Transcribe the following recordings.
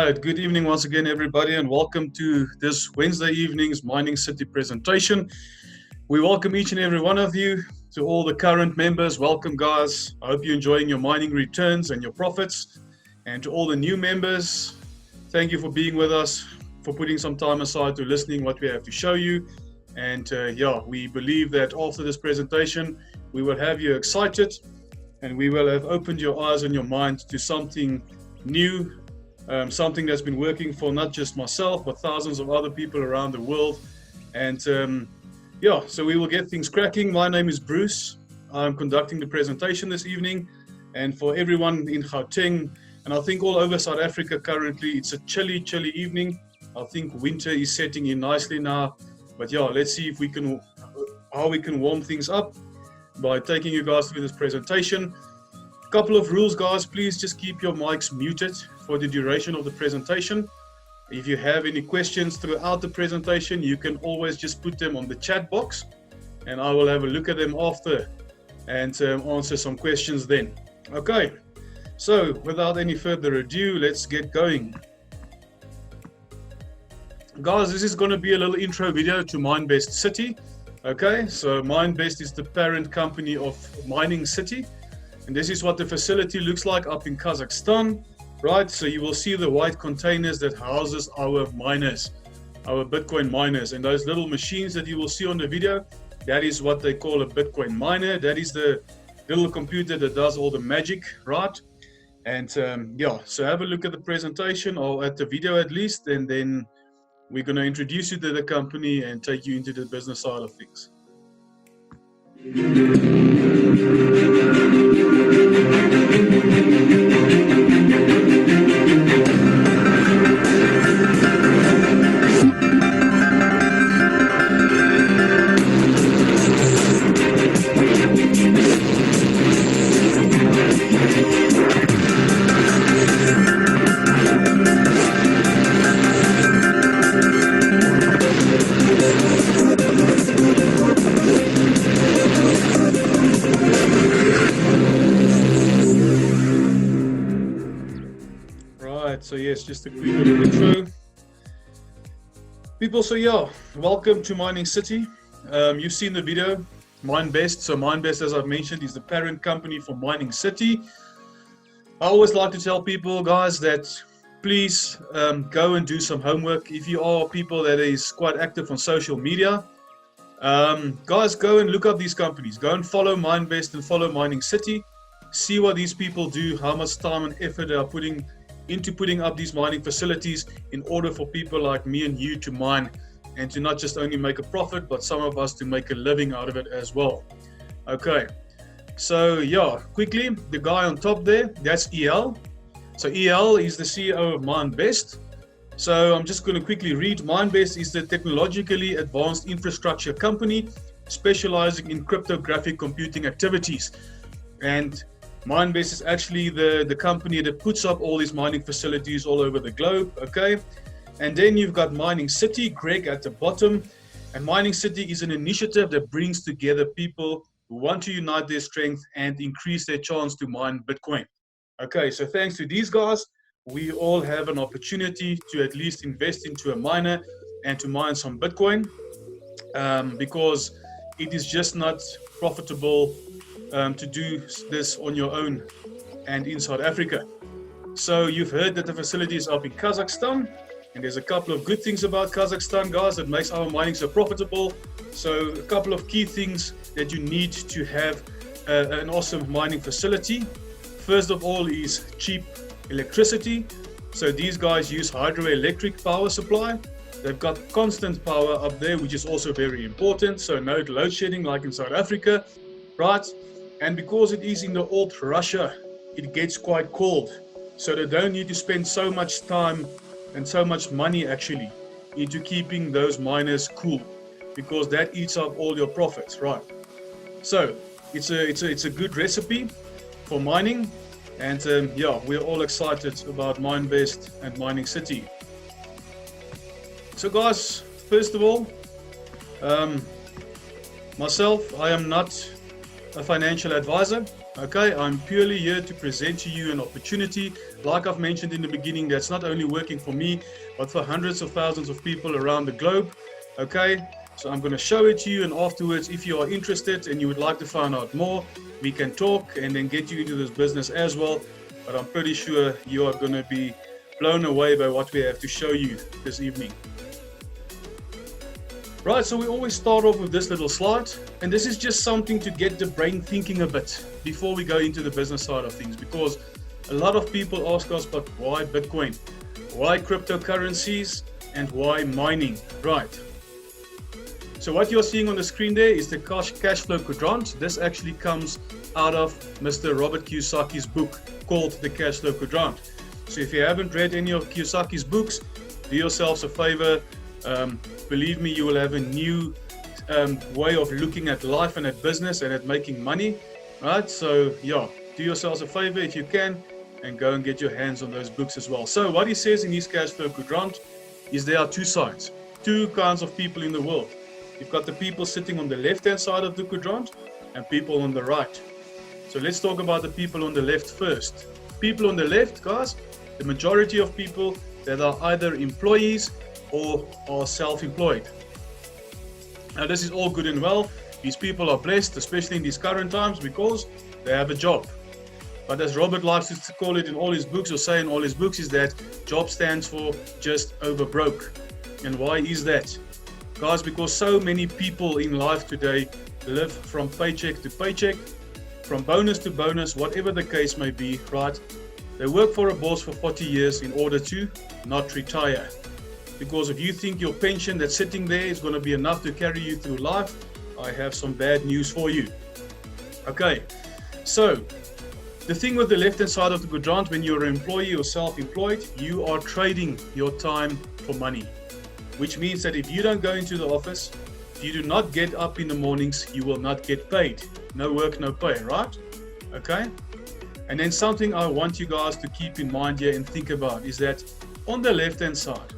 right, good evening once again, everybody, and welcome to this Wednesday evening's Mining City presentation. We welcome each and every one of you. To all the current members, welcome, guys. I hope you're enjoying your mining returns and your profits. And to all the new members, thank you for being with us, for putting some time aside to listening what we have to show you. And we believe that after this presentation, we will have you excited and we will have opened your eyes and your mind to something new, something that's been working for not just myself, but thousands of other people around the world. And so we will get things cracking. My name is Bruce. I'm conducting the presentation this evening. And for everyone in Gauteng, and I think all over South Africa currently, it's a chilly evening. I think winter is setting in nicely now. But yeah, let's see if we can, how we can warm things up by taking you guys through this presentation. A couple of rules, guys. Please just keep your mics muted for the duration of the presentation. If you have any questions throughout the presentation, you can always just put them on the chat box and I will have a look at them after and answer some questions then. Okay, so without any further ado, let's get going. Guys, this is going to be a little intro video to MINEBEST City. Okay, so MINEBEST is the parent company of Mining City. And this is what the facility looks like up in Kazakhstan, right? So you will see the white containers that houses our miners, our Bitcoin miners. And those little machines that you will see on the video, that is what they call a Bitcoin miner. That is the little computer that does all the magic, right? And so have a look at the presentation, or at the video at least, and then we're going to introduce you to the company and take you into the business side of things. So yes, just a quick little intro. People, so yeah, welcome to Mining City. You've seen the video, MINEBEST. So MINEBEST, as I've mentioned, is the parent company for Mining City. I always like to tell people, guys, that please go and do some homework. If you are people that is quite active on social media, guys, go and look up these companies. Go and follow MINEBEST and follow Mining City. See what these people do, how much time and effort they are putting into putting up these mining facilities in order for people like me and you to mine and to not just only make a profit, but some of us to make a living out of it as well. Okay, so yeah, quickly, the guy on top there, that's EL. So EL is the CEO of MINEBEST. So I'm just going to quickly read. MINEBEST is the technologically advanced infrastructure company specializing in cryptographic computing activities. And MINEBEST is actually the company that puts up all these mining facilities all over the globe, okay? And then you've got Mining City, Greg at the bottom. And Mining City is an initiative that brings together people who want to unite their strength and increase their chance to mine Bitcoin. Okay, so thanks to these guys, we all have an opportunity to at least invest into a miner and to mine some Bitcoin because it is just not profitable to do this on your own and in South Africa. So you've heard that the facility is up in Kazakhstan, and there's a couple of good things about Kazakhstan, guys, that makes our mining so profitable. So a couple of key things that you need to have an awesome mining facility. First of all is cheap electricity. So these guys use hydroelectric power supply. They've got constant power up there, which is also very important. So no load shedding like in South Africa, right? And because it is in the old Russia, it gets quite cold. So they don't need to spend so much time and so much money actually into keeping those miners cool, because that eats up all your profits, right? So it's a good recipe for mining. And we're all excited about MINEBEST and Mining City. So guys, first of all, myself, I am not a financial advisor. Okay, I'm purely here to present to you an opportunity, like I've mentioned in the beginning, that's not only working for me, but for hundreds of thousands of people around the globe. Okay, so I'm going to show it to you, and afterwards, if you are interested and you would like to find out more, we can talk and then get you into this business as well. But I'm pretty sure you are going to be blown away by what we have to show you this evening. Right, so we always start off with this little slide, and this is just something to get the brain thinking a bit before we go into the business side of things, because a lot of people ask us, but why Bitcoin? Why cryptocurrencies? And why mining? Right. So what you're seeing on the screen there is the cash flow quadrant. This actually comes out of Mr. Robert Kiyosaki's book called the Cash Flow Quadrant. So if you haven't read any of Kiyosaki's books, do yourselves a favor. Believe me, you will have a new way of looking at life and at business and at making money, right? So yeah, do yourselves a favor if you can, and go and get your hands on those books as well. So what he says in his cash flow quadrant is there are two sides, two kinds of people in the world. You've got the people sitting on the left-hand side of the quadrant and people on the right. So let's talk about the people on the left first. People on the left, guys, the majority of people that are either employees or are self-employed. Now this is all good and well. These people are blessed, especially in these current times, because they have a job. But as Robert likes to call it in all his books, or say in all his books, is that job stands for just over broke. And why is that? Guys, because so many people in life today live from paycheck to paycheck, from bonus to bonus, whatever the case may be, right? They work for a boss for 40 years in order to not retire. Because if you think your pension that's sitting there is going to be enough to carry you through life, I have some bad news for you. Okay, so the thing with the left-hand side of the quadrant, when you're an employee or self-employed, you are trading your time for money. Which means that if you don't go into the office, if you do not get up in the mornings, you will not get paid. No work, no pay, right? Okay? And then something I want you guys to keep in mind here and think about is that on the left-hand side,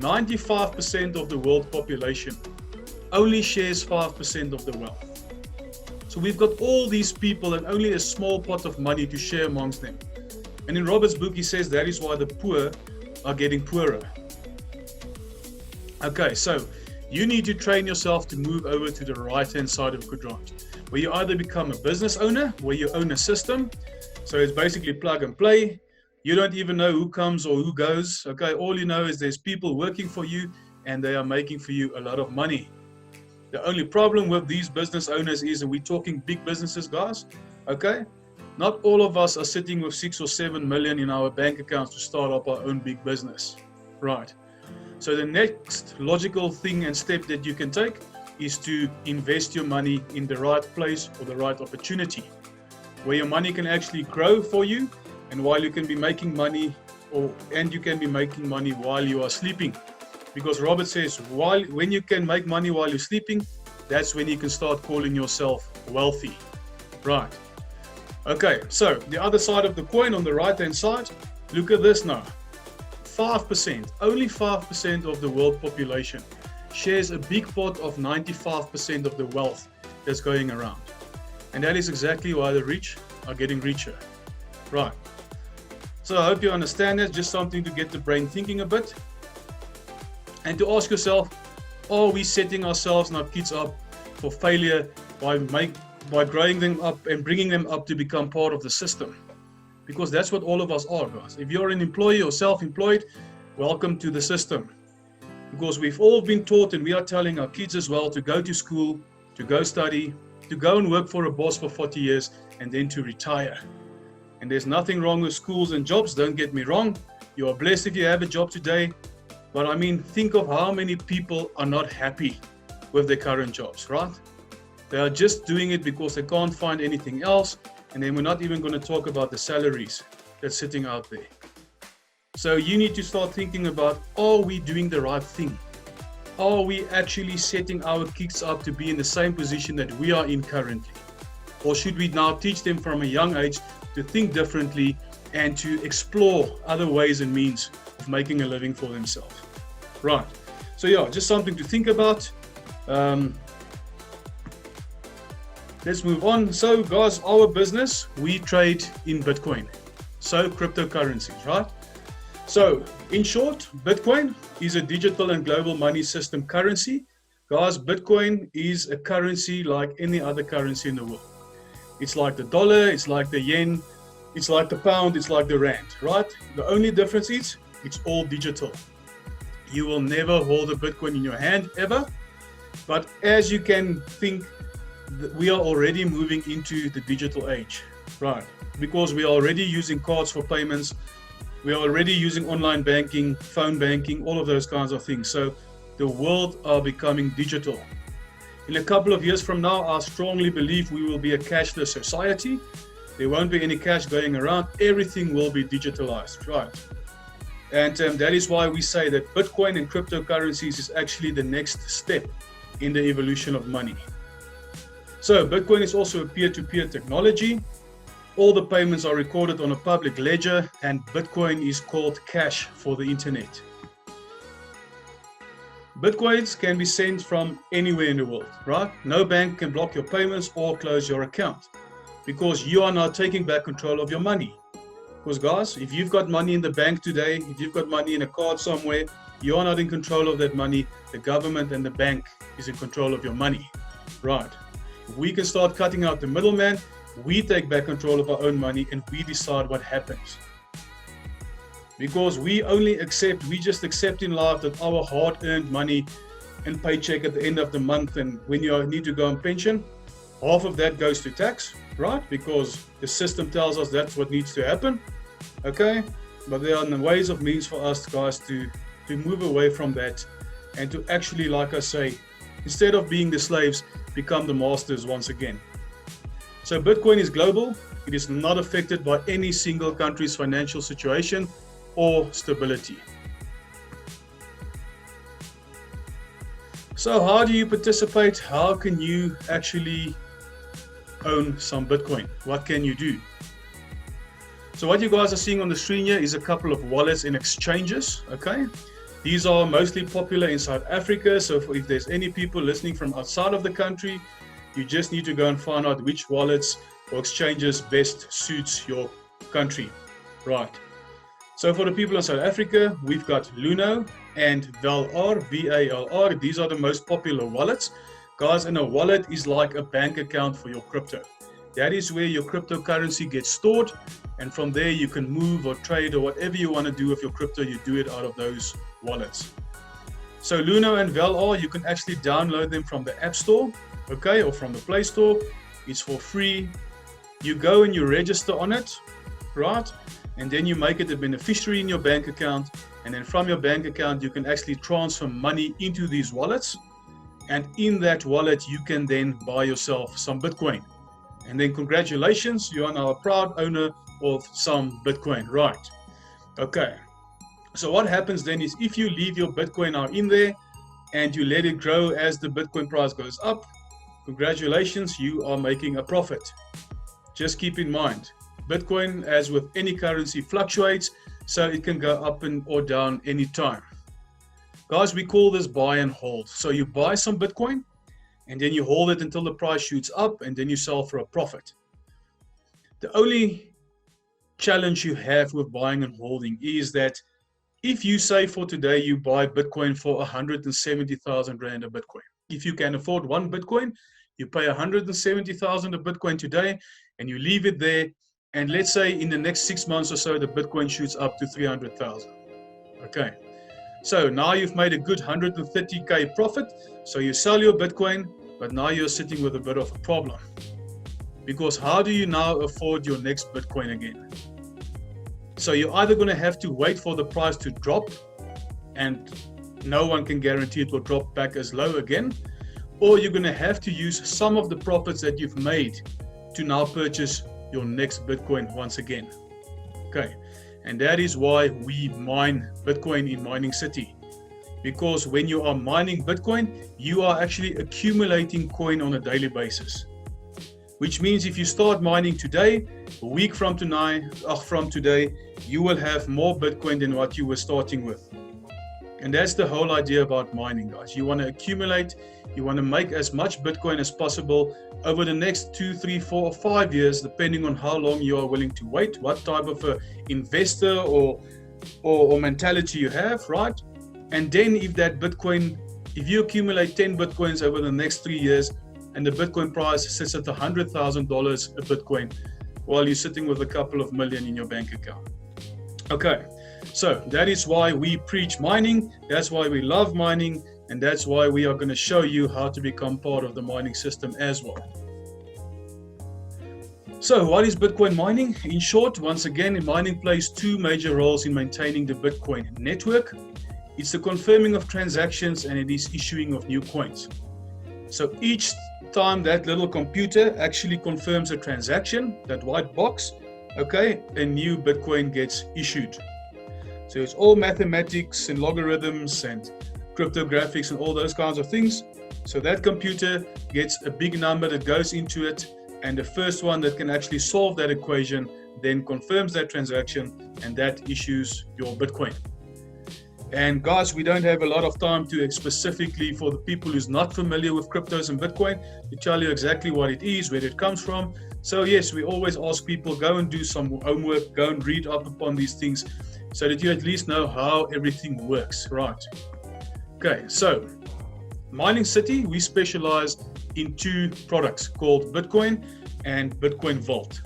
95% of the world population only shares 5% of the wealth. So we've got all these people and only a small pot of money to share amongst them. And in Robert's book, he says that is why the poor are getting poorer. Okay, so you need to train yourself to move over to the right-hand side of the quadrant, where you either become a business owner, where you own a system. So it's basically plug and play. You don't even know who comes or who goes. Okay, all you know is there's people working for you and they are making for you a lot of money. The only problem with these business owners is, and we're talking big businesses, guys, okay? Not all of us are sitting with 6 or 7 million in our bank accounts to start up our own big business, right? So the next logical thing and step that you can take is to invest your money in the right place or the right opportunity, where your money can actually grow for you, and while you can be making money, and you can be making money while you are sleeping. Because Robert says, when you can make money while you're sleeping, that's when you can start calling yourself wealthy. Right. Okay, so the other side of the coin on the right-hand side, look at this now. 5%, only 5% of the world population shares a big pot of 95% of the wealth that's going around. And that is exactly why the rich are getting richer. Right. So I hope you understand that, just something to get the brain thinking a bit. And to ask yourself, are we setting ourselves and our kids up for failure by growing them up and bringing them up to become part of the system? Because that's what all of us are, guys. If you're an employee or self-employed, welcome to the system. Because we've all been taught, and we are telling our kids as well, to go to school, to go study, to go and work for a boss for 40 years, and then to retire. And there's nothing wrong with schools and jobs, don't get me wrong. You are blessed if you have a job today. But I mean, think of how many people are not happy with their current jobs, right? They are just doing it because they can't find anything else. And then we're not even going to talk about the salaries that's sitting out there. So you need to start thinking about, are we doing the right thing? Are we actually setting our kids up to be in the same position that we are in currently? Or should we now teach them from a young age to think differently and to explore other ways and means of making a living for themselves? Right. So yeah, just something to think about. let's move on. So guys, our business, we trade in Bitcoin, so cryptocurrencies, right? So in short, Bitcoin is a digital and global money system currency. Guys, Bitcoin is a currency like any other currency in the world. It's like the dollar, it's like the yen, it's like the pound, it's like the rand, right? The only difference is it's all digital. You will never hold a Bitcoin in your hand ever. But as you can think, we are already moving into the digital age, right? Because we are already using cards for payments. We are already using online banking, phone banking, all of those kinds of things. So the world are becoming digital. In a couple of years from now, I strongly believe we will be a cashless society. There won't be any cash going around. Everything will be digitalized, right? And that is why we say that Bitcoin and cryptocurrencies is actually the next step in the evolution of money. So Bitcoin is also a peer-to-peer technology. All the payments are recorded on a public ledger, and Bitcoin is called cash for the internet. Bitcoins can be sent from anywhere in the world, right? No bank can block your payments or close your account because you are now taking back control of your money. Because guys, if you've got money in the bank today, if you've got money in a card somewhere, you are not in control of that money. The government and the bank is in control of your money, right? If we can start cutting out the middleman, we take back control of our own money and we decide what happens. Because we just accept in life that our hard-earned money and paycheck at the end of the month, and when you need to go on pension, half of that goes to tax, right? Because the system tells us that's what needs to happen, okay? But there are ways of means for us guys to move away from that and to actually, like I say, instead of being the slaves, become the masters once again. So Bitcoin is global. It is not affected by any single country's financial situation or stability. So how do you participate? How can you actually own some Bitcoin? What can you do? So what you guys are seeing on the screen here is a couple of wallets and exchanges, okay? These are mostly popular in South Africa. So if there's any people listening from outside of the country, you just need to go and find out which wallets or exchanges best suits your country, right? So for the people in South Africa, we've got Luno and VALR, V-A-L-R. These are the most popular wallets. Guys, and a wallet is like a bank account for your crypto. That is where your cryptocurrency gets stored. And from there, you can move or trade or whatever you want to do with your crypto, you do it out of those wallets. So Luno and VALR, you can actually download them from the App Store, okay, or from the Play Store. It's for free. You go and you register on it, right? And then you make it a beneficiary in your bank account. And then from your bank account, you can actually transfer money into these wallets. And in that wallet, you can then buy yourself some Bitcoin. And then congratulations, you are now a proud owner of some Bitcoin, right? Okay. So what happens then is if you leave your Bitcoin now in there and you let it grow as the Bitcoin price goes up, congratulations, you are making a profit. Just keep in mind, Bitcoin, as with any currency, fluctuates, so it can go up and or down anytime. Guys, we call this buy and hold. So you buy some Bitcoin and then you hold it until the price shoots up and then you sell for a profit. The only challenge you have with buying and holding is that if you say for today you buy Bitcoin for 170,000 Rand a Bitcoin. If you can afford one Bitcoin, you pay 170,000 a Bitcoin today and you leave it there. And let's say in the next 6 months or so, the Bitcoin shoots up to 300,000. Okay. So now you've made a good 130K profit. So you sell your Bitcoin, but now you're sitting with a bit of a problem. Because how do you now afford your next Bitcoin again? So you're either going to have to wait for the price to drop, and no one can guarantee it will drop back as low again, or you're going to have to use some of the profits that you've made to now purchase your next Bitcoin once again. Okay, and that is why we mine Bitcoin in Mining City. Because when you are mining Bitcoin, you are actually accumulating coin on a daily basis. Which means if you start mining today, a week from today, you will have more Bitcoin than what you were starting with. And that's the whole idea about mining, guys. You want to accumulate, you want to make as much Bitcoin as possible over the next 2, 3, 4, or 5 years, depending on how long you are willing to wait, what type of a investor or mentality you have, right? And then if you accumulate 10 Bitcoins over the next 3 years and the Bitcoin price sits at $100,000 a Bitcoin, while you're sitting with a couple of million in your bank account. Okay, so that is why we preach mining, that's why we love mining, and that's why we are going to show you how to become part of the mining system as well. So what is Bitcoin mining? In short, once again, mining plays two major roles in maintaining the Bitcoin network. It's the confirming of transactions and it is issuing of new coins. So each time that little computer actually confirms a transaction, that white box, okay, a new Bitcoin gets issued. So it's all mathematics and logarithms and cryptographics and all those kinds of things. So that computer gets a big number that goes into it, and the first one that can actually solve that equation then confirms that transaction, and that issues your Bitcoin. And guys, we don't have a lot of time to specifically, for the people who's not familiar with cryptos and Bitcoin, to tell you exactly what it is, where it comes from. So yes, we always ask people, go and do some homework, go and read up upon these things so that you at least know how everything works, right? Okay, so Mining City, we specialize in two products called Bitcoin and Bitcoin Vault.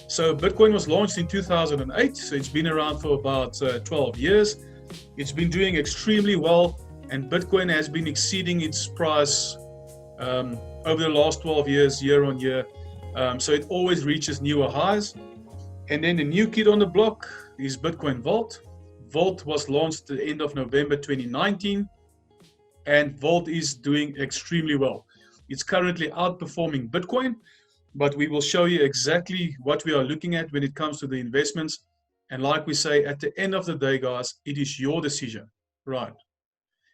So Bitcoin was launched in 2008, so it's been around for about 12 years. It's been doing extremely well, and Bitcoin has been exceeding its price over the last 12 years, year on year. So it always reaches newer highs. And then the new kid on the block is Bitcoin Vault. Vault was launched at the end of November 2019, and Vault is doing extremely well. It's currently outperforming Bitcoin, but we will show you exactly what we are looking at when it comes to the investments. And like we say, at the end of the day, guys, it is your decision, right?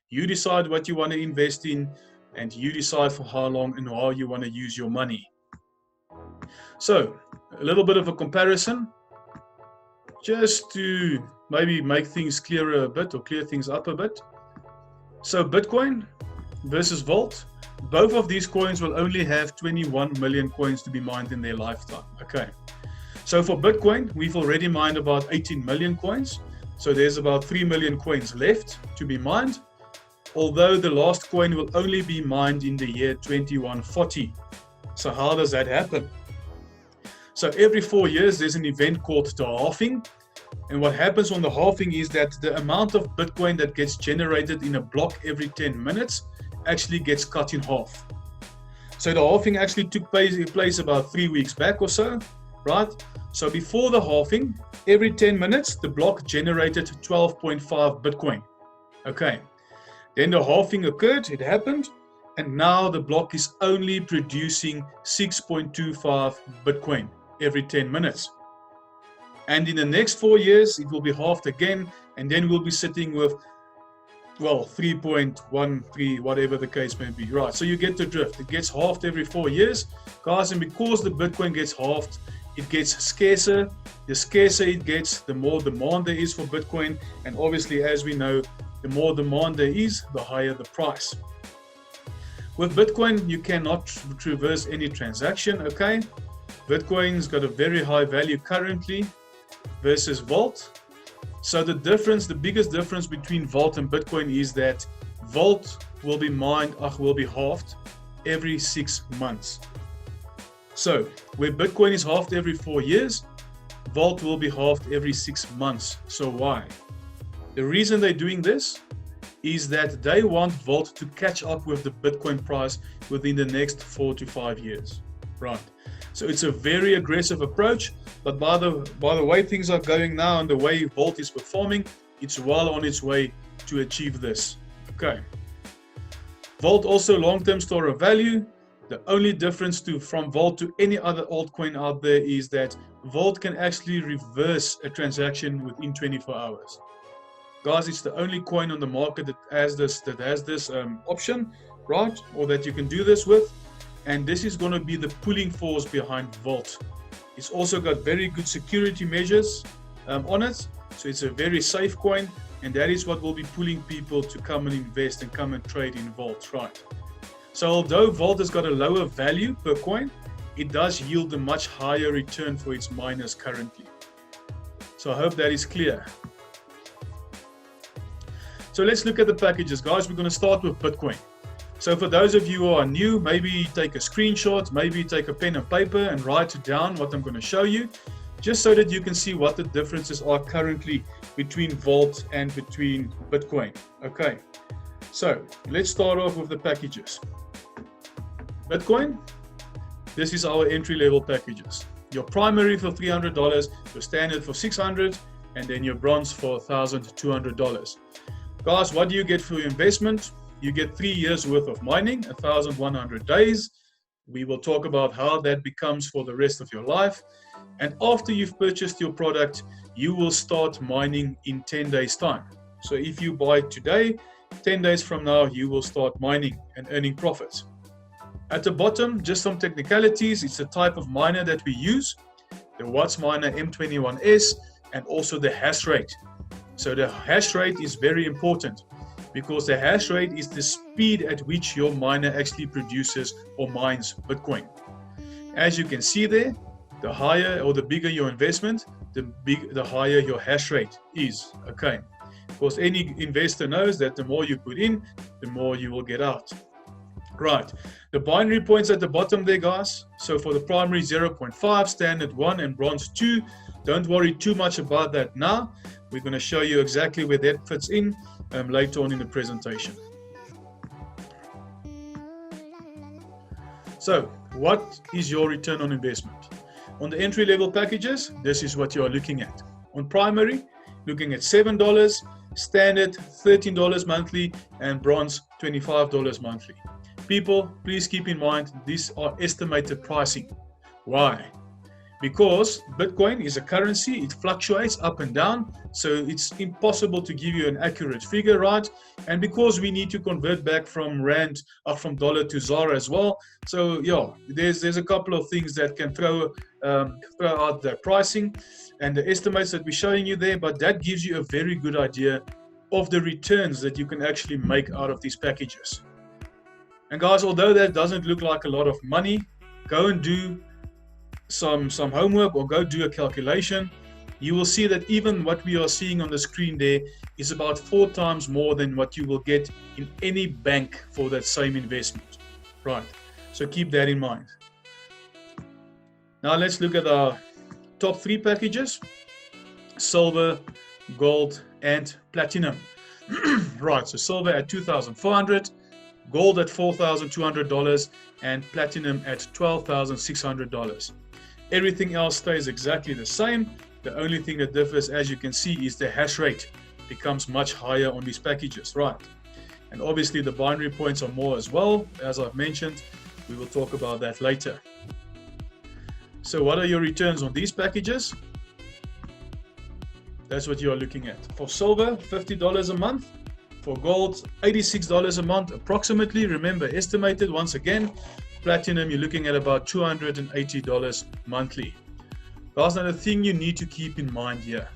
You decide what you want to invest in, and you decide for how long and how you want to use your money. So a little bit of a comparison, just to maybe make things clearer a bit or clear things up a bit. So Bitcoin versus Vault, both of these coins will only have 21 million coins to be mined in their lifetime. Okay. So for Bitcoin, we've already mined about 18 million coins. So there's about 3 million coins left to be mined, although the last coin will only be mined in the year 2140. So how does that happen? So every 4 years, there's an event called the halving. And what happens on the halving is that the amount of Bitcoin that gets generated in a block every 10 minutes actually gets cut in half. So the halving actually took place about 3 weeks back or so, right? So before the halving, every 10 minutes, the block generated 12.5 Bitcoin. Okay. Then the halving occurred, it happened, and now the block is only producing 6.25 Bitcoin every 10 minutes. And in the next 4 years, it will be halved again, and then we'll be sitting with, well, 3.13, whatever the case may be, right? So you get the drift. It gets halved every 4 years, guys, and because the Bitcoin gets halved, it gets scarcer. The scarcer it gets, the more demand there is for Bitcoin, and obviously, as we know, the more demand there is, the higher the price. With Bitcoin, you cannot traverse any transaction, okay? Bitcoin's got a very high value currently versus Vault. So the biggest difference between Vault and Bitcoin is that Vault will be halved every 6 months. So where Bitcoin is halved every 4 years, Vault will be halved every 6 months. So why? The reason they're doing this is that they want Vault to catch up with the Bitcoin price within the next 4 to 5 years, right? So it's a very aggressive approach, but by the way things are going now and the way Vault is performing, it's well on its way to achieve this. Okay. Vault also long-term store of value. The only difference from Vault to any other altcoin out there is that Vault can actually reverse a transaction within 24 hours. Guys, it's the only coin on the market that has this option, right? Or that you can do this with. And this is going to be the pulling force behind Vault. It's also got very good security measures on it. So it's a very safe coin. And that is what will be pulling people to come and invest and come and trade in Vault, right? So although Vault has got a lower value per coin, it does yield a much higher return for its miners currently. So I hope that is clear. So let's look at the packages, guys. We're going to start with Bitcoin. So for those of you who are new, maybe take a screenshot, maybe take a pen and paper and write down what I'm going to show you, just so that you can see what the differences are currently between Vault and between Bitcoin. Okay, so let's start off with the packages. Bitcoin, this is our entry-level packages. Your primary for $300, your standard for $600, and then your bronze for $1,200. Guys, what do you get for your investment? You get 3 years worth of mining, 1,100 days. We will talk about how that becomes for the rest of your life. And after you've purchased your product, you will start mining in 10 days time. So if you buy today, 10 days from now, you will start mining and earning profits. At the bottom, just some technicalities. It's the type of miner that we use, the Watts Miner M21S, and also the hash rate. So the hash rate is very important because the hash rate is the speed at which your miner actually produces or mines Bitcoin. As you can see there, the higher or the bigger your investment, the higher your hash rate is. Okay, because any investor knows that the more you put in, the more you will get out. Right, the binary points at the bottom there, guys. So for the primary 0.5, standard 1, and bronze 2, don't worry too much about that now. We're going to show you exactly where that fits in later on in the presentation. So what is your return on investment? On the entry-level packages, this is what you are looking at. On primary, looking at $7, standard $13 monthly, and bronze $25 monthly. People, please keep in mind, these are estimated pricing. Why? Because Bitcoin is a currency, it fluctuates up and down, so it's impossible to give you an accurate figure, right? And because we need to convert back from rand, from dollar to ZAR as well, so yeah, there's a couple of things that can throw out the pricing and the estimates that we're showing you there, but that gives you a very good idea of the returns that you can actually make out of these packages. And guys, although that doesn't look like a lot of money, go and do some homework or go do a calculation. You will see that even what we are seeing on the screen there is about 4 times more than what you will get in any bank for that same investment. Right, so keep that in mind. Now let's look at our top 3 packages: silver, gold, and platinum. Right, so silver at $2,400, gold at $4,200, and platinum at $12,600. Everything else stays exactly the same. The only thing that differs, as you can see, is the hash rate becomes much higher on these packages, right? And obviously the binary points are more as well. As I've mentioned, we will talk about that later. So what are your returns on these packages? That's what you are looking at. For silver, $50 a month. For gold, $86 a month approximately. Remember, estimated once again. Platinum, you're looking at about $280 monthly. Guys, now the thing you need to keep in mind here,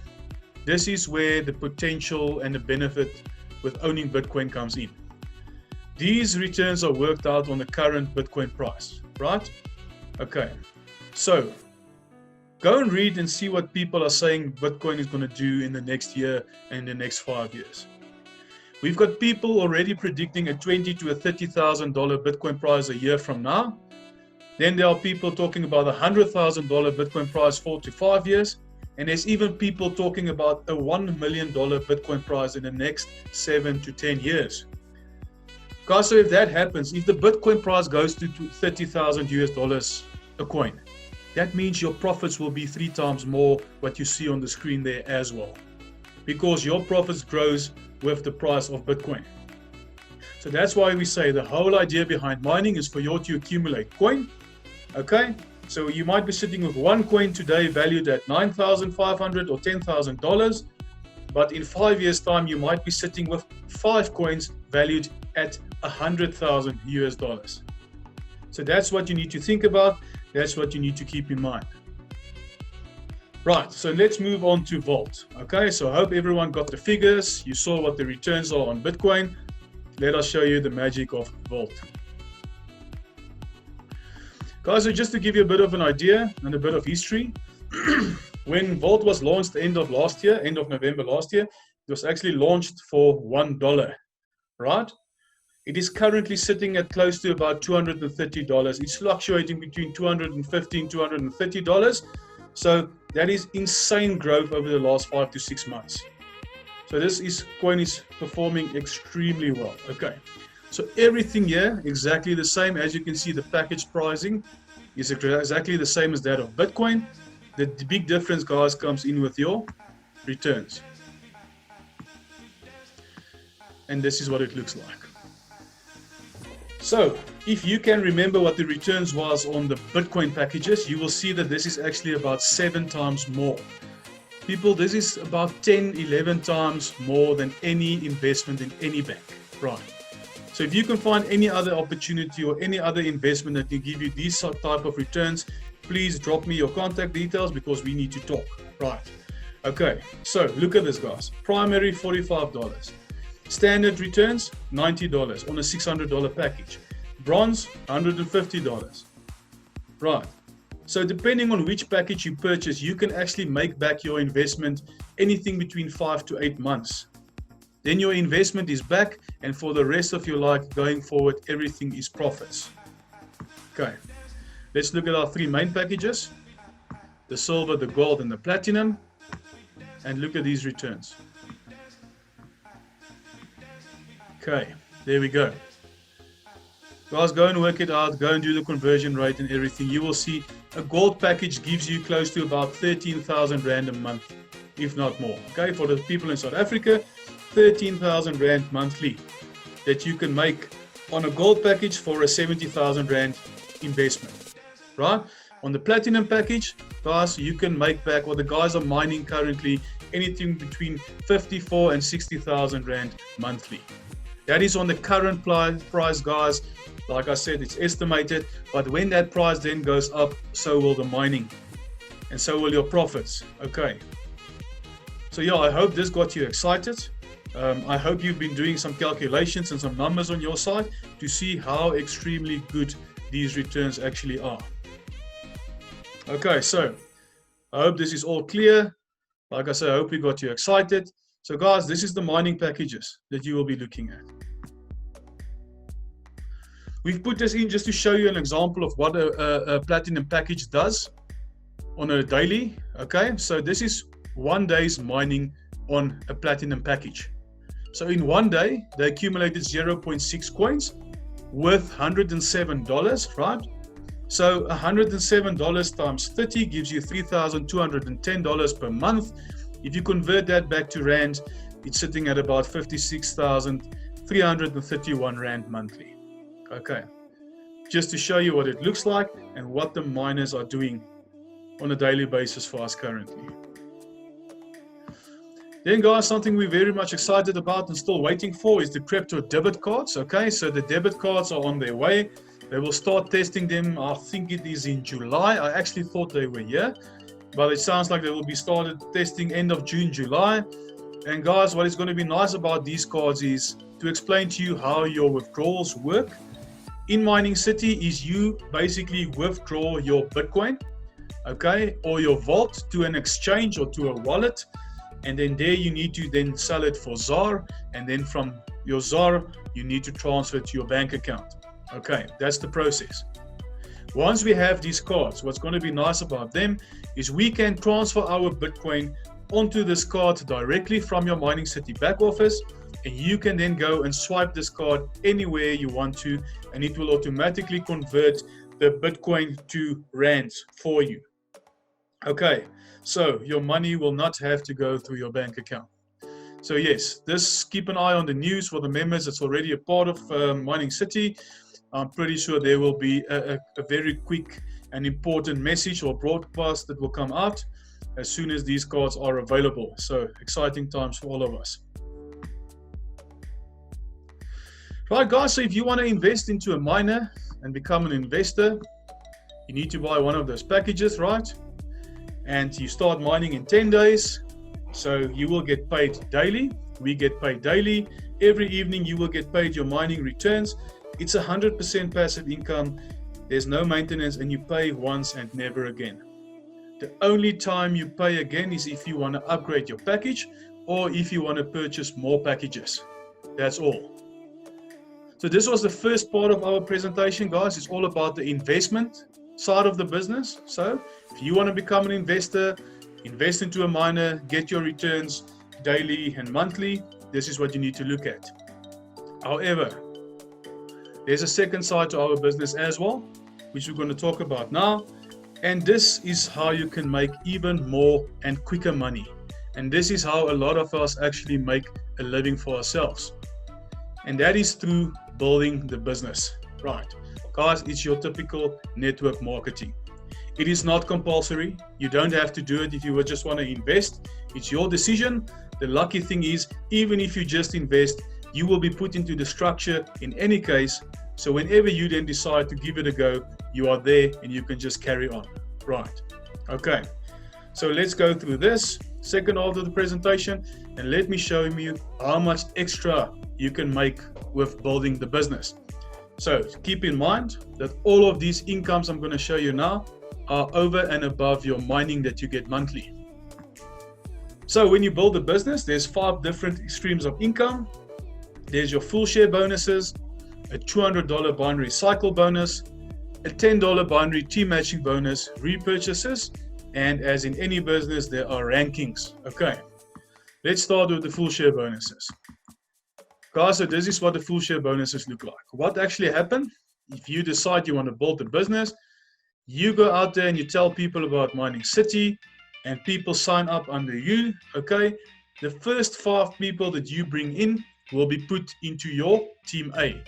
this is where the potential and the benefit with owning Bitcoin comes in. These returns are worked out on the current Bitcoin price, right? Okay, so go and read and see what people are saying Bitcoin is going to do in the next year and the next 5 years. We've got people already predicting a $20,000 to a $30,000 Bitcoin price a year from now. Then there are people talking about a $100,000 Bitcoin price 4 to 5 years. And there's even people talking about a $1 million Bitcoin price in the next 7 to 10 years. Guys, so if that happens, if the Bitcoin price goes to $30,000 a coin, that means your profits will be 3 times more what you see on the screen there as well. Because your profits grows with the price of Bitcoin. So that's why we say the whole idea behind mining is for you to accumulate coin. Okay, so you might be sitting with one coin today valued at $9,500 or $10,000, but in 5 years time you might be sitting with 5 coins valued at $100,000. So that's what you need to think about. That's what you need to keep in mind. Right, so let's move on to Vault. Okay, so I hope everyone got the figures. You saw what the returns are on Bitcoin. Let us show you the magic of Vault. Guys, so just to give you a bit of an idea and a bit of history, when Vault was launched the end of last year, end of November last year, it was actually launched for $1, right? It is currently sitting at close to about $230. It's fluctuating between $215 and $230. So that is insane growth over the last 5 to 6 months. So coin is performing extremely well. Okay. So everything here exactly the same. As you can see, the package pricing is exactly the same as that of Bitcoin. The big difference, guys, comes in with your returns. And this is what it looks like. So if you can remember what the returns was on the Bitcoin packages, you will see that this is actually about 7 times more. People, this is about 10, 11 times more than any investment in any bank, right? So if you can find any other opportunity or any other investment that can give you these type of returns, please drop me your contact details because we need to talk, right? Okay, so look at this, guys. Primary, $45. Standard returns, $90 on a $600 package. Bronze, $150. Right. So depending on which package you purchase, you can actually make back your investment anything between 5 to 8 months. Then your investment is back, and for the rest of your life going forward, everything is profits. Okay, let's look at our 3 main packages: the silver, the gold, and the platinum, and look at these returns. Okay, there we go. Guys, go and work it out, go and do the conversion rate and everything. You will see a gold package gives you close to about 13,000 Rand a month, if not more. Okay, for the people in South Africa, 13,000 Rand monthly that you can make on a gold package for a 70,000 Rand investment, right? On the platinum package, guys, you can make back, or the guys are mining currently, anything between 54 and 60,000 Rand monthly. That is on the current price, guys. Like I said, it's estimated, but when that price then goes up, so will the mining, and so will your profits. Okay. So yeah, I hope this got you excited. I hope you've been doing some calculations and some numbers on your side to see how extremely good these returns actually are. Okay, so I hope this is all clear. Like I said, I hope we got you excited. So guys, this is the mining packages that you will be looking at. We've put this in just to show you an example of what a platinum package does on a daily. Okay, so this is 1 day's mining on a platinum package. So in 1 day, they accumulated 0.6 coins worth $107, right? So $107 times 30 gives you $3,210 per month. If you convert that back to Rand, it's sitting at about 56,331 Rand monthly. Okay, just to show you what it looks like and what the miners are doing on a daily basis for us currently. Then guys, something we're very much excited about and still waiting for is the crypto debit cards. Okay, so the debit cards are on their way. They will start testing them, I think it is in July. I actually thought they were here, but it sounds like they will be started testing end of June, July. And guys, what is going to be nice about these cards is to explain to you how your withdrawals work. In Mining City is you basically withdraw your Bitcoin, okay, or your vault to an exchange or to a wallet. And then there you need to then sell it for ZAR, and then from your ZAR you need to transfer it to your bank account. Okay, that's the process. Once we have these cards, what's going to be nice about them is we can transfer our Bitcoin onto this card directly from your Mining City back office, and you can then go and swipe this card anywhere you want to, and it will automatically convert the Bitcoin to Rands for you. Okay, so your money will not have to go through your bank account. So yes, keep an eye on the news for the members that's already a part of Mining City. I'm pretty sure there will be a very quick and important message or broadcast that will come out as soon as these cards are available. So exciting times for all of us. Right guys, so if you want to invest into a miner and become an investor, you need to buy one of those packages, right? and you start mining in 10 days, so you will get paid daily. We get paid daily. Every evening you will get paid your mining returns. It's 100% passive income. There's no maintenance, and you pay once and never again. The only time you pay again is if you want to upgrade your package or if you want to purchase more packages. That's all. So this was the first part of our presentation, guys. It's all about the investment side of the business. So if you want to become an investor, invest into a miner, get your returns daily and monthly, this is what you need to look at. However, there's a second side to our business as well, which we're going to talk about now. And this is how you can make even more and quicker money. And this is how a lot of us actually make a living for ourselves. And that is through building the business. Right. Guys, it's your typical network marketing. It is not compulsory. You don't have to do it if you just want to invest. It's your decision. The lucky thing is, even if you just invest, you will be put into the structure in any case. So whenever you then decide to give it a go, you are there and you can just carry on. Right. Okay. So let's go through this second half of the presentation and let me show you how much extra you can make with building the business. So keep in mind that all of these incomes I'm going to show you now are over and above your mining that you get monthly. So when you build a business, there's 5 different streams of income. There's your full share bonuses, a $200 binary cycle bonus, a $10 binary team matching bonus, repurchases, and as in any business, there are rankings. Okay, let's start with the full share bonuses. Guys, so this is what the full share bonuses look like. What actually happens if you decide you want to build a business, you go out there and you tell people about Mining City and people sign up under you, okay? The first 5 people that you bring in will be put into your team A.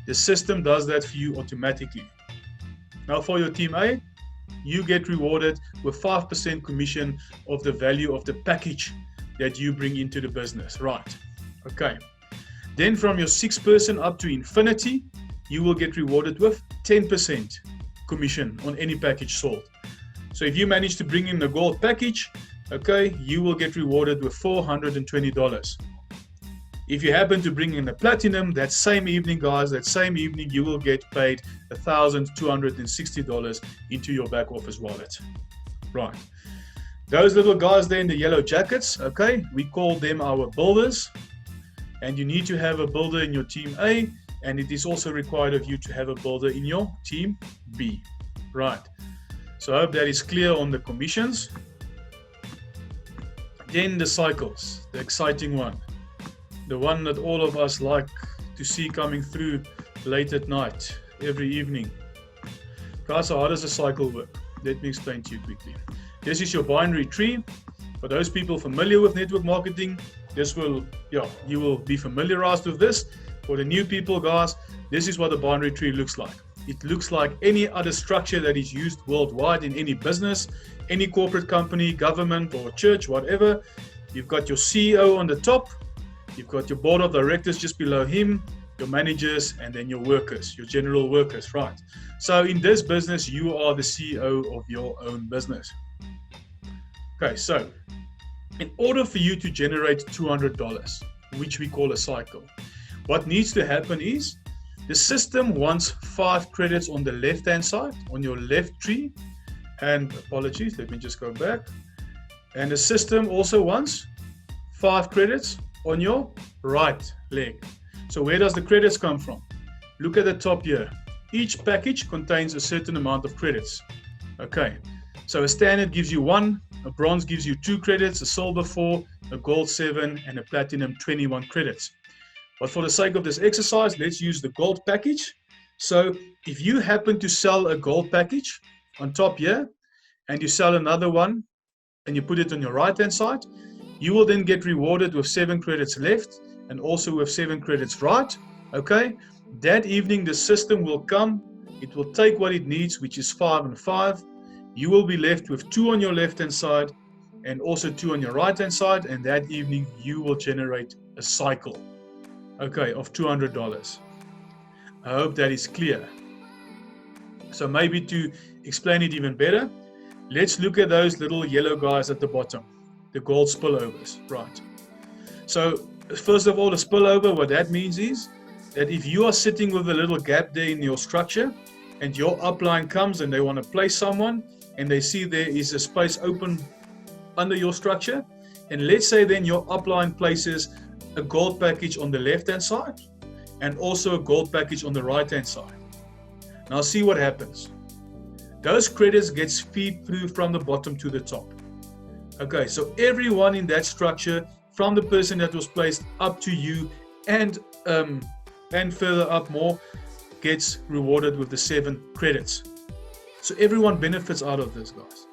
The system does that for you automatically. Now for your team A, you get rewarded with 5% commission of the value of the package that you bring into the business, right? Okay. Then from your 6th person up to infinity, you will get rewarded with 10% commission on any package sold. So if you manage to bring in the gold package, okay, you will get rewarded with $420. If you happen to bring in the platinum, that same evening, guys, that same evening, you will get paid $1,260 into your back office wallet. Right. Those little guys there in the yellow jackets, okay, we call them our builders. And you need to have a builder in your team A, and it is also required of you to have a builder in your team B. Right. So I hope that is clear on the commissions. Then the cycles, the exciting one. The one that all of us like to see coming through late at night, every evening. Guys, so how does a cycle work? Let me explain to you quickly. This is your binary tree. For those people familiar with network marketing, you will be familiarized with this. For the new people, guys, this is what the binary tree looks like. It looks like any other structure that is used worldwide in any business, any corporate company, government or church, whatever. You've got your CEO on the top. You've got your board of directors just below him, your managers, and then your workers, your general workers, right? So in this business, you are the CEO of your own business. Okay, so in order for you to generate $200, which we call a cycle, what needs to happen is the system wants 5 credits on the left-hand side, on your left tree. And apologies, let me just go back. And the system also wants 5 credits on your right leg. So where does the credits come from? Look at the top here. Each package contains a certain amount of credits. Okay, so a standard gives you 1, a bronze gives you 2 credits, a silver 4, a gold 7, and a platinum 21 credits. But for the sake of this exercise, let's use the gold package. So if you happen to sell a gold package on top here, and you sell another one, and you put it on your right-hand side, you will then get rewarded with 7 credits left, and also with 7 credits right. Okay, that evening the system will come, it will take what it needs, which is 5 and 5. You will be left with 2 on your left-hand side, and also 2 on your right-hand side, and that evening you will generate a cycle, okay, of $200. I hope that is clear. So maybe to explain it even better, Let's look at those little yellow guys at the bottom, the gold spillovers, right? So first of all, the spillover, what that means is that if you are sitting with a little gap there in your structure and your upline comes and they want to place someone and they see there is a space open under your structure, and let's say then your upline places a gold package on the left-hand side and also a gold package on the right-hand side. Now see what happens. Those credits gets feed through from the bottom to the top. Okay, so everyone in that structure, from the person that was placed up to you and further up more, gets rewarded with the 7 credits. So everyone benefits out of this, guys.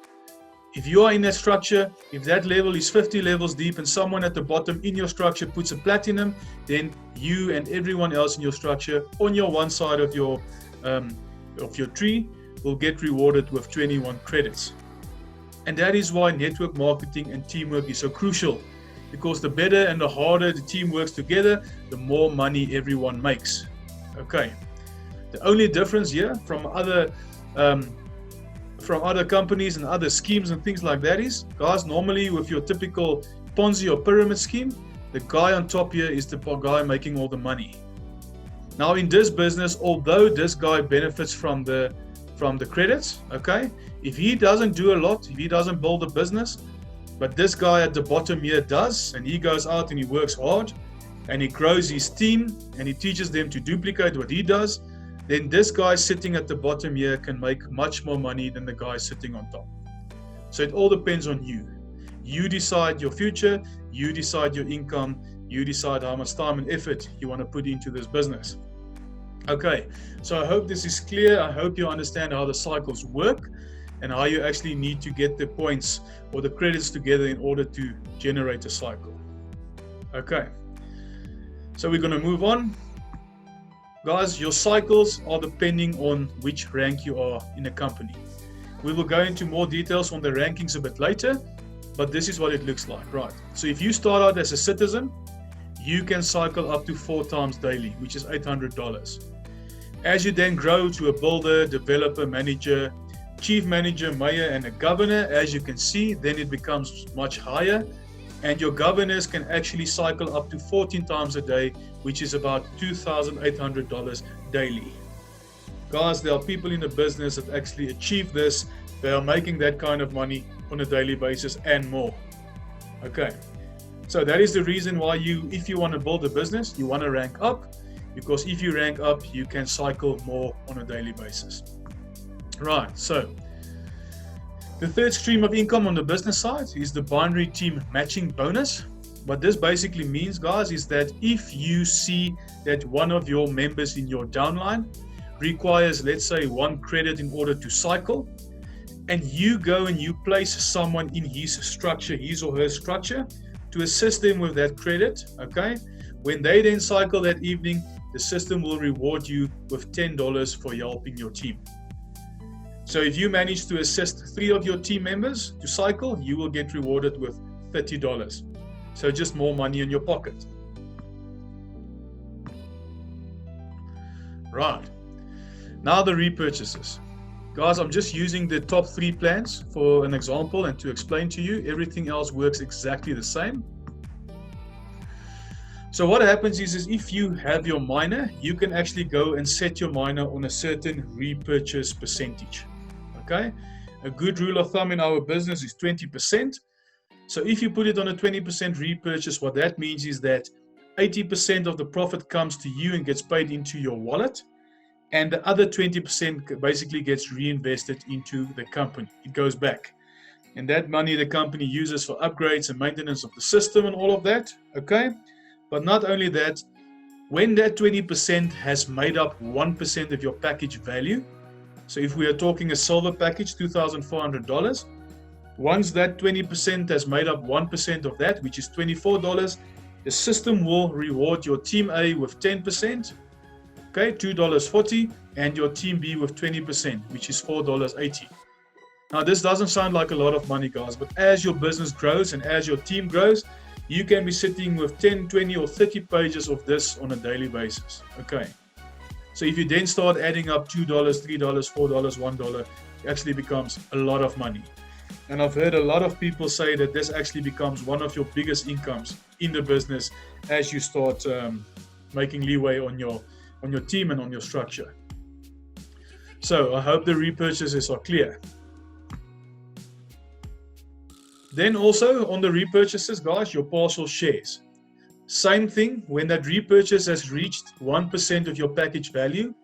If you are in that structure, if that level is 50 levels deep and someone at the bottom in your structure puts a platinum, then you and everyone else in your structure on your one side of your tree will get rewarded with 21 credits. And that is why network marketing and teamwork is so crucial, because the better and the harder the team works together, the more money everyone makes. Okay. The only difference here from other companies and other schemes and things like that is, guys, normally with your typical Ponzi or pyramid scheme, the guy on top here is the guy making all the money. Now in this business, although this guy benefits from the credits, okay, if he doesn't do a lot, if he doesn't build a business, but this guy at the bottom here does, and he goes out and he works hard and he grows his team and he teaches them to duplicate what he does, then this guy sitting at the bottom here can make much more money than the guy sitting on top. So it all depends on you. You decide your future, you decide your income, you decide how much time and effort you want to put into this business. Okay, so I hope this is clear. I hope you understand how the cycles work and how you actually need to get the points or the credits together in order to generate a cycle. Okay, so we're going to move on. Guys, your cycles are depending on which rank you are in a company. We will go into more details on the rankings a bit later, but this is what it looks like, right? So if you start out as a citizen, you can cycle up to 4 times daily, which is $800. As you then grow to a builder, developer, manager, chief manager, mayor, and a governor, as you can see, then it becomes much higher. And your governors can actually cycle up to 14 times a day, which is about $2,800 daily. Guys, there are people in the business that actually achieve this. They are making that kind of money on a daily basis and more. Okay, so that is the reason why if you want to build a business, you want to rank up, because if you rank up, you can cycle more on a daily basis. Right, so the third stream of income on the business side is the binary team matching bonus. What this basically means, guys, is that if you see that one of your members in your downline requires, let's say, 1 credit in order to cycle, and you go and you place someone in his structure, his or her structure, to assist them with that credit, okay? When they then cycle that evening, the system will reward you with $10 for helping your team. So if you manage to assist 3 of your team members to cycle, you will get rewarded with $30. So just more money in your pocket. Right. Now the repurchases. Guys, I'm just using the top 3 plans for an example and to explain to you. Everything else works exactly the same. So what happens is if you have your miner, you can actually go and set your miner on a certain repurchase percentage. Okay, a good rule of thumb in our business is 20%. So if you put it on a 20% repurchase, what that means is that 80% of the profit comes to you and gets paid into your wallet, and the other 20% basically gets reinvested into the company. It goes back, and that money the company uses for upgrades and maintenance of the system and all of that. Okay, but not only that, when that 20% has made up 1% of your package value, so if we are talking a silver package, $2,400, once that 20% has made up 1% of that, which is $24, the system will reward your team A with 10%, okay, $2.40, and your team B with 20%, which is $4.80. Now, this doesn't sound like a lot of money, guys, but as your business grows and as your team grows, you can be sitting with 10, 20, or 30 pages of this on a daily basis, okay? So if you then start adding up $2, $3, $4, $1, it actually becomes a lot of money. And I've heard a lot of people say that this actually becomes one of your biggest incomes in the business as you start making leeway on your team and on your structure. So I hope the repurchases are clear. Then also on the repurchases, guys, your partial shares. Same thing, when that repurchase has reached 1% of your package value,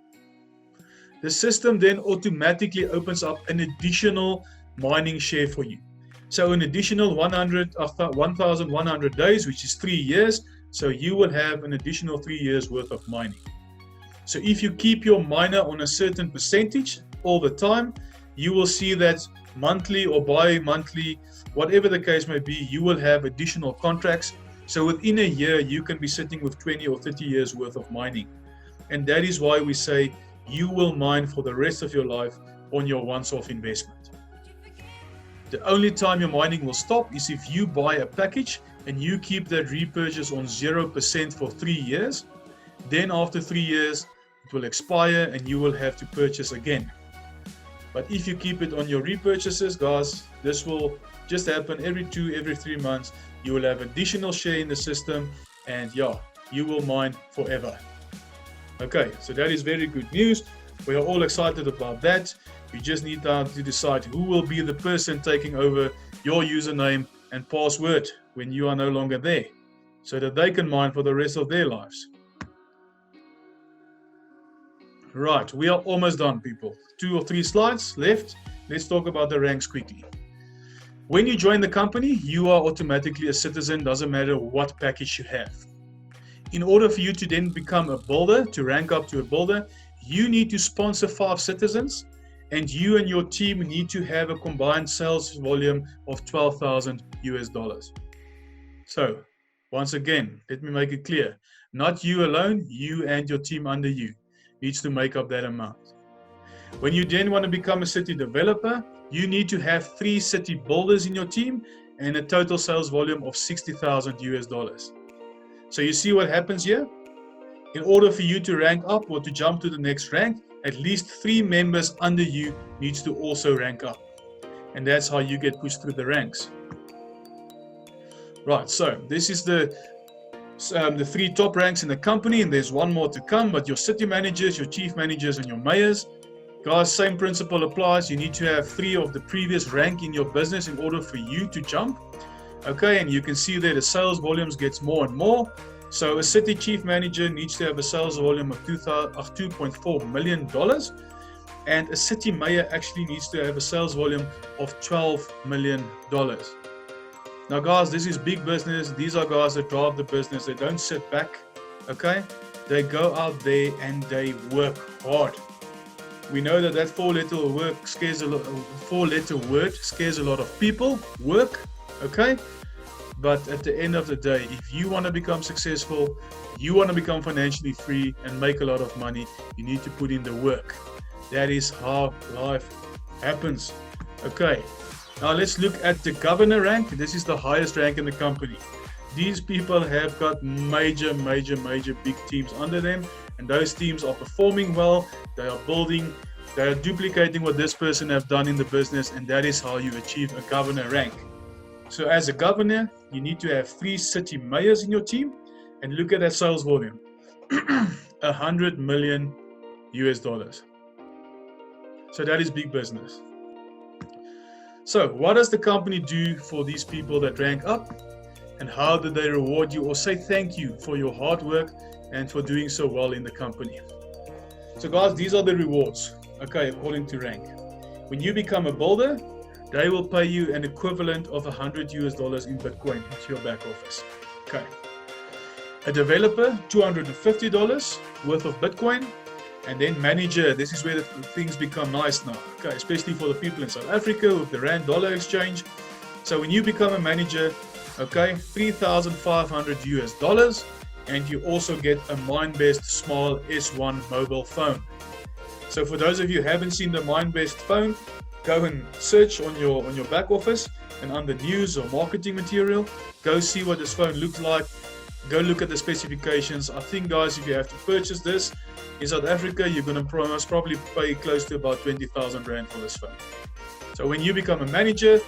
the system then automatically opens up an additional mining share for you. So an additional 1,100 days, which is 3 years. So you will have an additional 3 years worth of mining. So if you keep your miner on a certain percentage all the time, you will see that monthly or bi-monthly, whatever the case may be, you will have additional contracts. So within a year, you can be sitting with 20 or 30 years worth of mining. And that is why we say you will mine for the rest of your life on your once-off investment. The only time your mining will stop is if you buy a package and you keep that repurchase on 0% for 3 years. Then after 3 years, it will expire and you will have to purchase again. But if you keep it on your repurchases, guys, this will just happen every 2, every 3 months. You will have additional share in the system and yeah, you will mine forever. Okay, so that is very good news. We are all excited about that. We just need to decide who will be the person taking over your username and password when you are no longer there, so that they can mine for the rest of their lives. Right, we are almost done, people. 2 or 3 slides left. Let's talk about the ranks quickly. When you join the company, you are automatically a citizen, doesn't matter what package you have. In order for you to then become a builder, to rank up to a builder, you need to sponsor 5 citizens, and you and your team need to have a combined sales volume of $12,000. So, once again, let me make it clear. Not you alone, you and your team under you needs to make up that amount. When you then want to become a city developer, you need to have 3 city builders in your team and a total sales volume of $60,000. So you see what happens here? In order for you to rank up or to jump to the next rank, at least 3 members under you needs to also rank up. And that's how you get pushed through the ranks. Right, so this is the 3 top ranks in the company, and there's one more to come, but your city managers, your chief managers, and your mayors, guys, same principle applies. You need to have 3 of the previous rank in your business in order for you to jump. Okay, and you can see there the sales volumes gets more and more. So a city chief manager needs to have a sales volume of $2.4 million, and a city mayor actually needs to have a sales volume of $12 million. Now guys, this is big business. These are guys that drive the business. They don't sit back, okay? They go out there and they work hard. We know that 4-letter word scares a lot of people, work, okay? But at the end of the day, if you want to become successful, you want to become financially free and make a lot of money, you need to put in the work. That is how life happens. Okay, now let's look at the governor rank. This is the highest rank in the company. These people have got major big teams under them, and those teams are performing well. They are building, they are duplicating what this person have done in the business, and that is how you achieve a governor rank. So as a governor, you need to have 3 city mayors in your team, and look at that sales volume, $100 million. So that is big business. So what does the company do for these people that rank up, and how do they reward you or say thank you for your hard work and for doing so well in the company? So guys, these are the rewards, okay, according to rank. When you become a builder, they will pay you an equivalent of $100 in Bitcoin into your back office. Okay. A developer, $250 worth of Bitcoin. And then manager, this is where the things become nice now. Okay, especially for the people in South Africa with the Rand dollar exchange. So when you become a manager, okay, $3,500, and you also get a MINEBEST Smile S1 mobile phone. So for those of you who haven't seen the MINEBEST phone, go and search on your back office and under news or marketing material, go see what this phone looks like. Go look at the specifications. I think, guys, if you have to purchase this in South Africa, you're going to most probably pay close to about 20,000 Rand for this phone. So when you become a manager,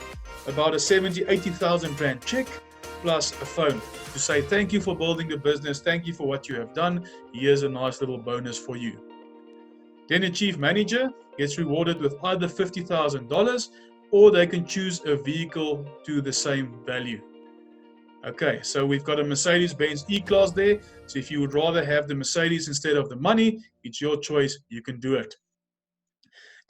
about a 70, 80,000 Rand check plus a phone to say thank you for building the business, thank you for what you have done, here's a nice little bonus for you. Then a chief manager gets rewarded with either $50,000 or they can choose a vehicle to the same value. Okay, so we've got a Mercedes-Benz E-Class there. So if you would rather have the Mercedes instead of the money, it's your choice, you can do it.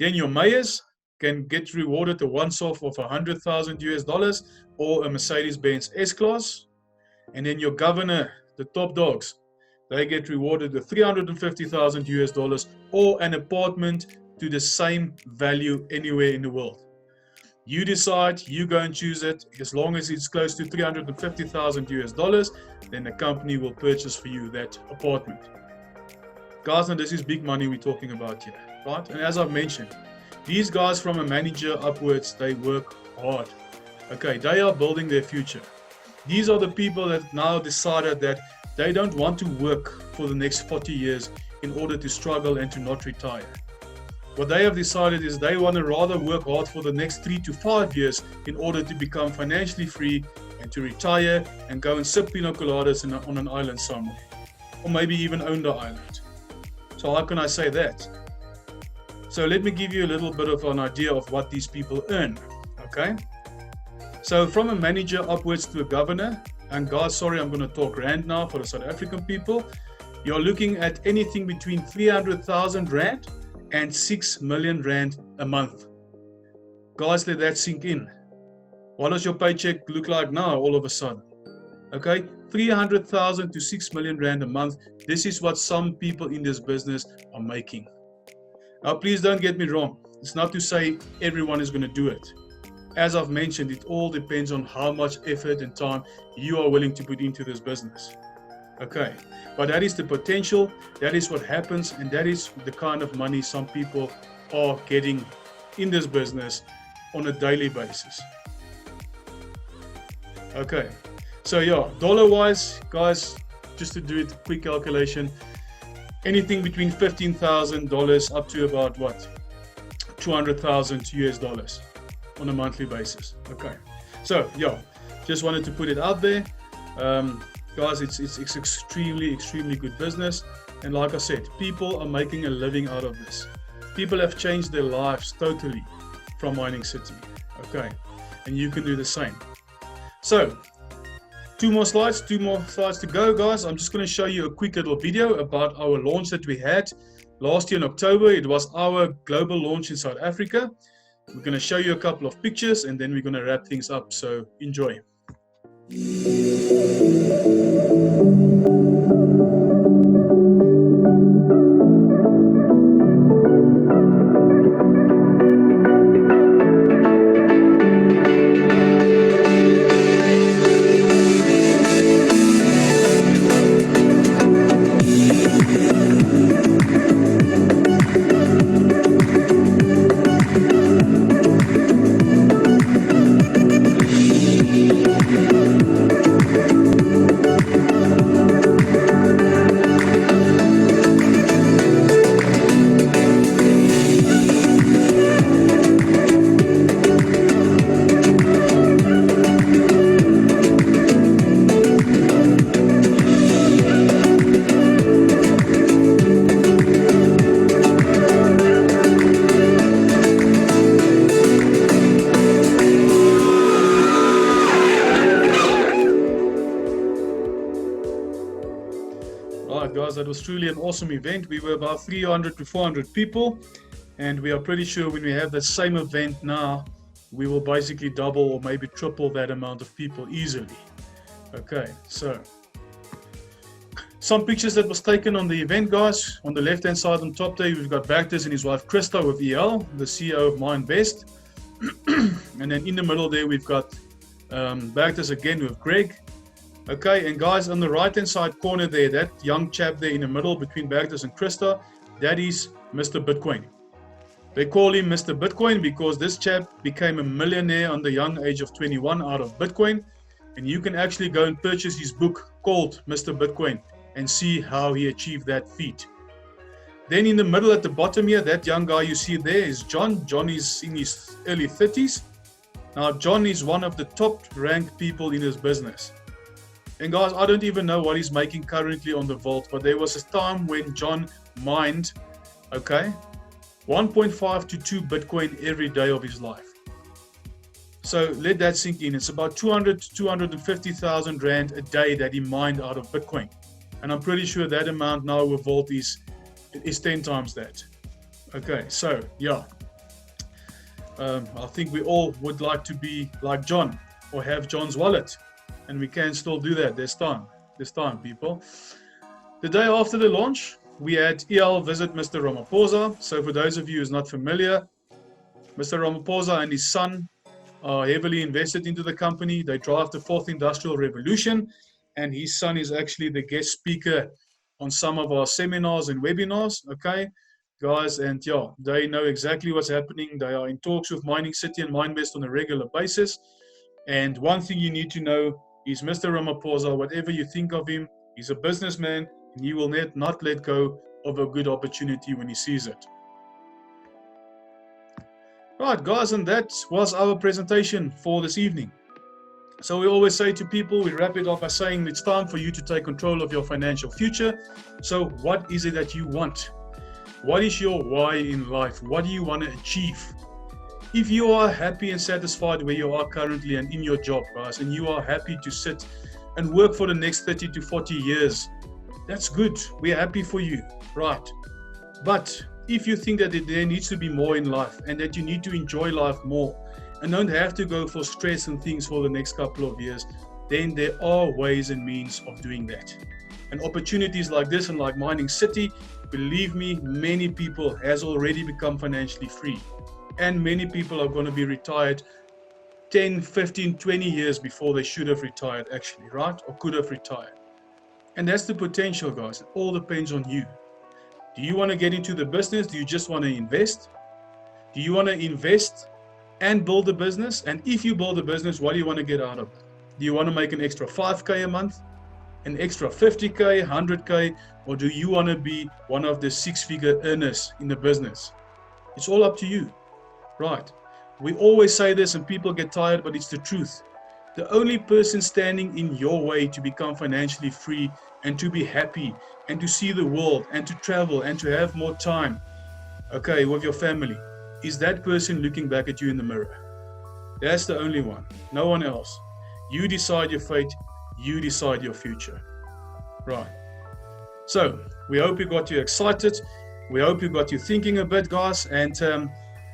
Then your mayors can get rewarded a once-off of $100,000 or a Mercedes-Benz S-Class. And then your governor, the top dogs, they get rewarded with $350,000 or an apartment to the same value anywhere in the world. You decide, you go and choose it. As long as it's close to $350,000, then the company will purchase for you that apartment. Guys, now this is big money we're talking about here, right? And as I've mentioned, these guys from a manager upwards, they work hard. Okay, they are building their future. These are the people that now decided that they don't want to work for the next 40 years in order to struggle and to not retire. What they have decided is they want to rather work hard for the next 3 to 5 years in order to become financially free and to retire and go and sip pina coladas on an island somewhere. Or maybe even own the island. So how can I say that? So let me give you a little bit of an idea of what these people earn. Okay? So from a manager upwards to a governor, and guys, sorry, I'm going to talk Rand now for the South African people. You're looking at anything between 300,000 Rand and 6 million Rand a month. Guys, let that sink in. What does your paycheck look like now all of a sudden? Okay, 300,000 to 6 million Rand a month. This is what some people in this business are making. Now, please don't get me wrong. It's not to say everyone is going to do it. As I've mentioned, it all depends on how much effort and time you are willing to put into this business. Okay, but that is the potential, that is what happens, and that is the kind of money some people are getting in this business on a daily basis. Okay, so yeah, dollar-wise, guys, just to do it, quick calculation, anything between $15,000 up to about what? $200,000 on a monthly basis. Okay, so yeah, just wanted to put it out there. Guys, it's extremely good business, and like I said, people are making a living out of this. People have changed their lives totally from Mining City. Okay, and you can do the same. So two more slides to go, guys. I'm just going to show you a quick little video about our launch that we had last year in October. It was our global launch in South Africa. We're going to show you a couple of pictures and then we're going to wrap things up, so enjoy. Guys, that was truly an awesome event. We were about 300 to 400 people, and we are pretty sure when we have the same event now, we will basically double or maybe triple that amount of people easily. Okay, so some pictures that was taken on the event, guys. On the left hand side on top there, we've got Bactus and his wife Krista with EL, the CEO of MINEBEST. And then in the middle there, we've got Bactus again with Greg. Okay, and guys, on the right hand side corner there, that young chap there in the middle between Bactus and Krista, that is Mr. Bitcoin. They call him Mr. Bitcoin because this chap became a millionaire on the young age of 21 out of Bitcoin. And you can actually go and purchase his book called Mr. Bitcoin and see how he achieved that feat. Then in the middle at the bottom here, that young guy you see there is John. John is in his early 30s. Now, John is one of the top ranked people in his business. And guys, I don't even know what he's making currently on the vault, but there was a time when John mined, okay, 1.5 to 2 Bitcoin every day of his life. So let that sink in. It's about 200 to 250,000 Rand a day that he mined out of Bitcoin. And I'm pretty sure that amount now with vault is 10 times that. Okay, so yeah. I think we all would like to be like John or have John's wallet. And we can still do that. There's time, people. The day after the launch, we had EL visit Mr. Ramaphosa. So for those of you who's not familiar, Mr. Ramaphosa and his son are heavily invested into the company. They drive the fourth industrial revolution, and his son is actually the guest speaker on some of our seminars and webinars, okay, guys, and yeah, they know exactly what's happening. They are in talks with Mining City and MINEBEST on a regular basis. And one thing you need to know is Mr. Ramaphosa, whatever you think of him, he's a businessman, and he will not let go of a good opportunity when he sees it. Right, guys, and that was our presentation for this evening. So we always say to people, we wrap it up by saying it's time for you to take control of your financial future. So what is it that you want? What is your why in life? What do you want to achieve? If you are happy and satisfied where you are currently and in your job, guys, and you are happy to sit and work for the next 30 to 40 years, that's good. We're happy for you, right? But if you think that there needs to be more in life and that you need to enjoy life more and don't have to go for stress and things for the next couple of years, then there are ways and means of doing that. And opportunities like this and like Mining City, believe me, many people has already become financially free. And many people are going to be retired 10, 15, 20 years before they should have retired actually, right? Or could have retired. And that's the potential, guys. It all depends on you. Do you want to get into the business? Do you just want to invest? Do you want to invest and build a business? And if you build a business, what do you want to get out of it? Do you want to make an extra 5K a month? An extra 50K, 100K? Or do you want to be one of the 6-figure earners in the business? It's all up to you. Right. We always say this and people get tired, but it's the truth. The only person standing in your way to become financially free and to be happy and to see the world and to travel and to have more time, okay, with your family, is that person looking back at you in the mirror. That's the only one. No one else. You decide your fate. You decide your future. Right. So we hope we got you excited. We hope we got you thinking a bit, guys. And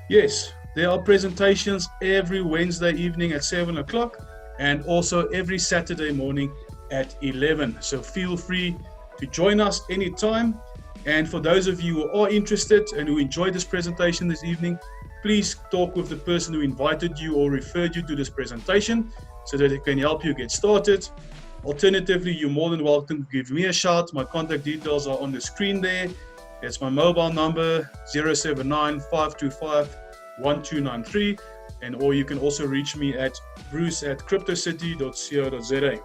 yes, there are presentations every Wednesday evening at 7 o'clock and also every Saturday morning at 11. So feel free to join us anytime. And for those of you who are interested and who enjoyed this presentation this evening, please talk with the person who invited you or referred you to this presentation so that it can help you get started. Alternatively, you're more than welcome to give me a shout. My contact details are on the screen there. It's my mobile number 079-525-1293, and or you can also reach me at bruce@cryptocity.co.za.